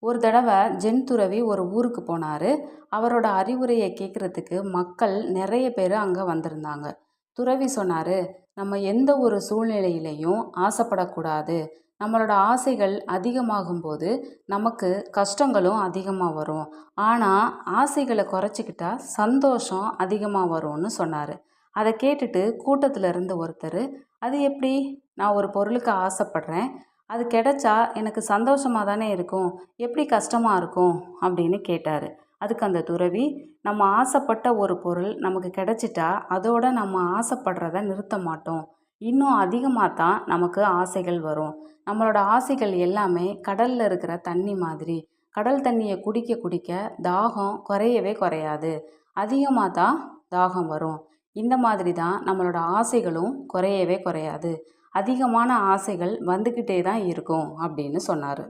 ஒரு தடவை ஜென் துறவி ஒரு ஊருக்கு போனார். அவரோட அறிவுரையை கேட்குறதுக்கு மக்கள் நிறைய பேர் அங்கே வந்திருந்தாங்க. துறவி சொன்னார், நம்ம எந்த ஒரு சூழ்நிலையிலையும் ஆசைப்படக்கூடாது. நம்மளோட ஆசைகள் அதிகமாகும்போது நமக்கு கஷ்டங்களும் அதிகமாக வரும். ஆனால் ஆசைகளை குறைச்சிக்கிட்டா சந்தோஷம் அதிகமாக வரும்னு சொன்னார். அதை கேட்டுட்டு கூட்டத்தில் இருந்து ஒருத்தர், அது எப்படி? நான் ஒரு பொருளுக்கு ஆசைப்படுறேன், அது கிடைச்சா எனக்கு சந்தோஷமாக தானே இருக்கும், எப்படி கஷ்டமாக இருக்கும் அப்படின்னு கேட்டார். அதுக்கு அந்த துறவி, நம்ம ஆசைப்பட்ட ஒரு பொருள் நமக்கு கிடைச்சிட்டா அதோட நம்ம ஆசைப்படுறத நிறுத்த மாட்டோம், இன்னும் அதிகமாக தான் நமக்கு ஆசைகள் வரும். நம்மளோட ஆசைகள் எல்லாமே கடலில் இருக்கிற தண்ணி மாதிரி. கடல் தண்ணியை குடிக்க குடிக்க தாகம் குறையவே குறையாது, அதிகமாக தான் தாகம் வரும். இந்த மாதிரி தான் நம்மளோட ஆசைகளும் குறையவே குறையாது, அதிகமான ஆசைகள் வந்துக்கிட்டே தான் இருக்கும் அப்படின்னு சொன்னார்.